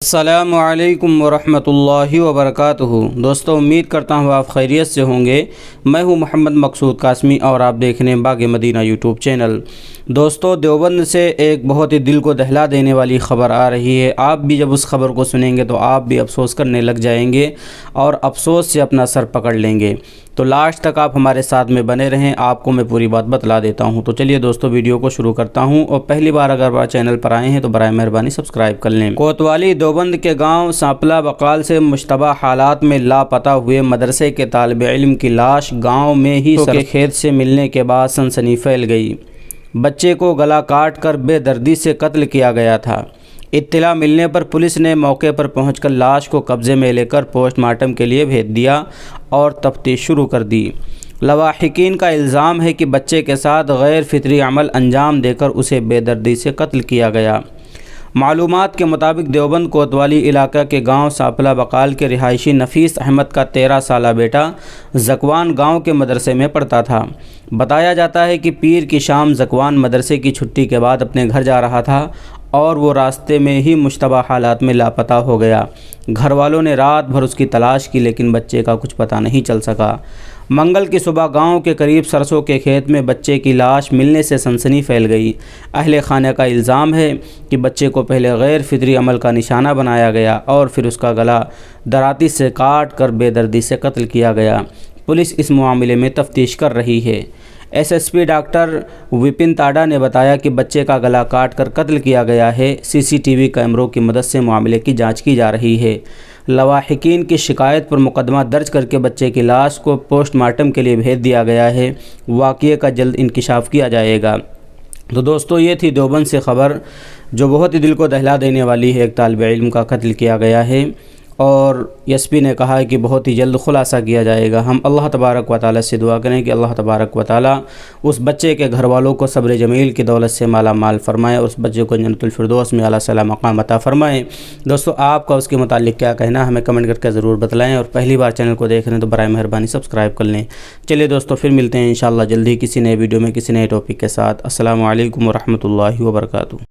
السلام علیکم ورحمۃ اللہ وبرکاتہ۔ دوستو، امید کرتا ہوں آپ خیریت سے ہوں گے۔ میں ہوں محمد مقصود قاسمی اور آپ دیکھ رہے ہیں باغ مدینہ یوٹیوب چینل۔ دوستو، دیوبند سے ایک بہت ہی دل کو دہلا دینے والی خبر آ رہی ہے۔ آپ بھی جب اس خبر کو سنیں گے تو آپ بھی افسوس کرنے لگ جائیں گے اور افسوس سے اپنا سر پکڑ لیں گے۔ تو لاسٹ تک آپ ہمارے ساتھ میں بنے رہیں، آپ کو میں پوری بات بتلا دیتا ہوں۔ تو چلیے دوستو، ویڈیو کو شروع کرتا ہوں، اور پہلی بار اگر آپ چینل پر آئے ہیں تو برائے مہربانی سبسکرائب کر لیں۔ کوتوالی دیوبند کے گاؤں سانپلا بقال سے مشتبہ حالات میں لاپتہ ہوئے مدرسے کے طالب علم کی لاش گاؤں میں ہی کے کھیت سے ملنے کے بعد سنسنی پھیل گئی۔ بچے کو گلا کاٹ کر بے دردی سے قتل کیا گیا تھا۔ اطلاع ملنے پر پولیس نے موقع پر پہنچ کر لاش کو قبضے میں لے کر پوسٹ مارٹم کے لیے بھیج دیا اور تفتیش شروع کر دی۔ لواحقین کا الزام ہے کہ بچے کے ساتھ غیر فطری عمل انجام دے کر اسے بے دردی سے قتل کیا گیا۔ معلومات کے مطابق دیوبند کوتوالی علاقہ کے گاؤں سانپلا بقال کے رہائشی نفیس احمد کا 13 سالہ بیٹا زکوان گاؤں کے مدرسے میں پڑھتا تھا۔ بتایا جاتا ہے کہ پیر کی شام زکوان مدرسے کی چھٹی کے بعد اپنے گھر جا رہا تھا اور وہ راستے میں ہی مشتبہ حالات میں لاپتہ ہو گیا۔ گھر والوں نے رات بھر اس کی تلاش کی لیکن بچے کا کچھ پتہ نہیں چل سکا۔ منگل کی صبح گاؤں کے قریب سرسوں کے کھیت میں بچے کی لاش ملنے سے سنسنی پھیل گئی۔ اہل خانہ کا الزام ہے کہ بچے کو پہلے غیر فطری عمل کا نشانہ بنایا گیا اور پھر اس کا گلا دراتی سے کاٹ کر بے دردی سے قتل کیا گیا۔ پولیس اس معاملے میں تفتیش کر رہی ہے۔ S S P doctor Vipan Tada نے بتایا کہ بچے کا گلا کاٹ کر قتل کیا گیا ہے۔ سی سی ٹی وی کیمروں کی مدد سے معاملے کی جانچ کی جا رہی ہے۔ لواحقین کی شکایت پر مقدمہ درج کر کے بچے کی لاش کو پوسٹ مارٹم کے لیے بھیج دیا گیا ہے۔ واقعے کا جلد انکشاف کیا جائے گا۔ تو دوستو، یہ تھی دیوبند سے خبر جو بہت ہی دل کو دہلا دینے والی ہے۔ ایک طالب علم کا قتل کیا گیا ہے اور ایس پی نے کہا ہے کہ بہت ہی جلد خلاصہ کیا جائے گا۔ ہم اللہ تبارک و تعالی سے دعا کریں کہ اللہ تبارک و تعالی اس بچے کے گھر والوں کو صبر جمیل کی دولت سے مالا مال فرمائے اور اس بچے کو جنت الفردوس میں اعلیٰ صلاح مقام عطا فرمائے۔ دوستو، آپ کا اس کے متعلق کیا کہنا ہے ہمیں کمنٹ کر کے ضرور بتلائیں، اور پہلی بار چینل کو دیکھ رہے ہیں تو برائے مہربانی سبسکرائب کر لیں۔ چلیے دوستو، پھر ملتے ہیں انشاءاللہ جلدی کسی نئے ویڈیو میں کسی نئے ٹاپک کے ساتھ۔ السلام علیکم ورحمۃ اللہ وبرکاتہ۔